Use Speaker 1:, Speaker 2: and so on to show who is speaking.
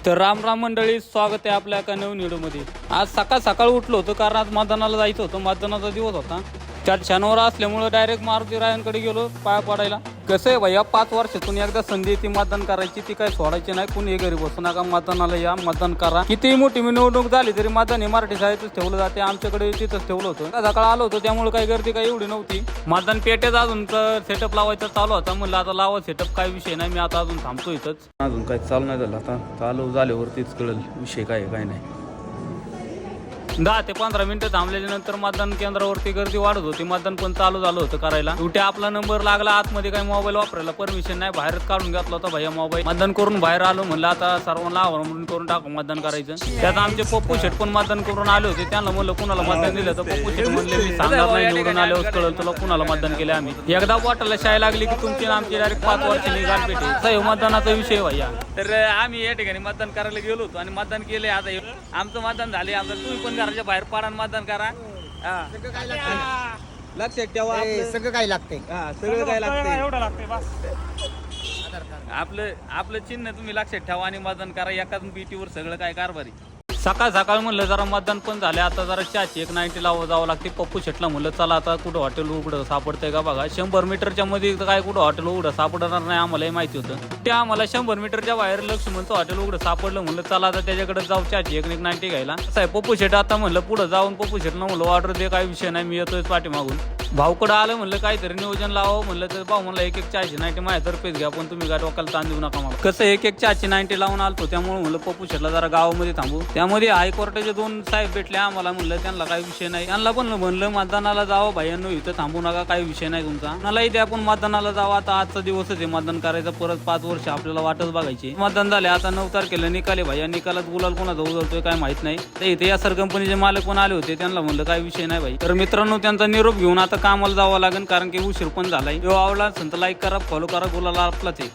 Speaker 1: तर राम राम मंडळी, स्वागत आहे आपल्या एका नवीन व्हिडिओमध्ये। आज सकाळ उठलो होतो कारण आज मतदानाला जायचं होतं। मतदानाचा दिवस होता, त्यात शनिवार असल्यामुळे डायरेक्ट मारुती रायांकडे गेलो पाया पडायला। कसं आहे भैया, 5 वर्षातून एकदा संधी येते मतदान करायची, ती काय सोडायची नाही। कुणी घरी बसू नका, मतदानाला या, मतदान करा। कितीही मोठी निवडणूक झाली तरी मतदान हे मराठी शाळेतच ठेवलं जाते। आमच्याकडे तिथंच ठेवलं होतं। सकाळ आलो होतो त्यामुळे काही गर्दी काही एवढी नव्हती। मतदान पेट्यात अजून सेटअप लावायचा चालू होता, म्हणलं आता लावा सेटअप, काय विषय नाही। मी आता अजून थांबतो इथंच, अजून काही चालू नाही झालं। आता चालू झाल्यावरतीच कळेल विषय काय आहे काय नाही। 10 ते 15 मिनिटं थांबल्याच्या नंतर मतदान केंद्रावरती गर्दी वाढत होती। मतदान पण चालू झालं होतं करायला। शेवटी आपला नंबर लागला। आतमध्ये काही मोबाईल वापरायला परमिशन नाही, बाहेरच काढून घेतला होता भैया मोबाईल। मतदान करून बाहेर आलो, म्हणलं आता सर्वांना आवाहन म्हणून करून टाकू मतदान करायचं। त्यात आमचे पप्पू शेट पण मतदान करून आले होते। त्यांना म्हणलं कुणाला मतदान दिलं, तर पप्पू शेट म्हणले मी सांगणार नाही, निवडून आल्यावर कळलं तुला कुणाला मतदान केलं आम्ही। एकदा बोटाला शाय लागली की तुमची आमची डायरेक्ट 5 वर्षांनी गाठ भेटे। असा मतदानाचा विषय भैया। तर आम्ही या ठिकाणी मतदान करायला गेलो होतो आणि मतदान केले। आता आमचं मतदान झाले। आता तुम्ही पण घराच्या बाहेर पाडा मतदान करा।
Speaker 2: लक्षात ठेवा,
Speaker 3: सगळं काय लागतंय,
Speaker 2: सगळं काय लागतंय,
Speaker 4: एवढं लागतंय बस।
Speaker 1: आपलं चिन्ह तुम्ही लक्षात ठेवा आणि मतदान करा। एकाच बीटीवर सगळं काय कारभारी। सकाळ म्हणलं जरा मतदान पण झाले। आता जरा चहाची 190 लावा जावं लागते। पप्पू शेटला म्हणलं चला आता कुठं हॉटेल उघडं सापडतंय का बघा। 100 मीटरच्या मध्ये काय कुठं हॉटेल उघडं सापडणार नाही, आम्हालाही माहिती होतं। त्या आम्हाला 100 मीटरच्या बाहेर लक्ष्मणचं हॉटेल उघडं सापडलं। म्हणलं चला आता त्याच्याकडे जाऊ चहाची 190 घ्यायला। साहेब पप्पू शेट आता म्हणलं पुढं जाऊन पप्पू शेटला म्हणलं ऑर्डर दे, काय विषय नाही, मी येतोय पाठीमागून। भाऊकडं आलं, म्हणलं काहीतरी नियोजन लावावं। म्हणलं तर भाऊ म्हणलं एक चहाची 90 माझ्यातर्फेच घ्या, पण तुम्ही काय डोक्याला ताण देऊ नका मला। कसं एक चहाची 90 लावून आलतो, त्यामुळे म्हणलं पप्पू शेटला जरा गावामध्ये थांबू। त्यामध्ये हायकोर्टाचे 2 साहेब भेटले आम्हाला। म्हणलं त्यांना काही विषय नाही, त्यांना पण म्हणलं मतदानाला जावं भाईंनो, इथं थांबू नका, काही विषय नाही तुमचा। मलाही द्या पण मतदानाला जावं। आता आजचा दिवसच आहे मतदान करायचं, परत 5 वर्ष आपल्याला वाटच बघायची। मतदान झाले, आता 9 तारखेला निकाले भैया। निकालात गुलाल कोणाचा उजळतोय काय माहित नाही। तर इथे या सर कंपनीचे मालक पण आले होते, त्यांना म्हणलं काही विषय नाही भाई। तर मित्रांनो, त्यांचा निरोप घेऊन आता कामाला जावं लागेल, कारण की उशीर पण झालाय। व्हिडिओ आवडला असेल तर लाईक करा, फॉलो करा, गुलाल आपलाच आहे।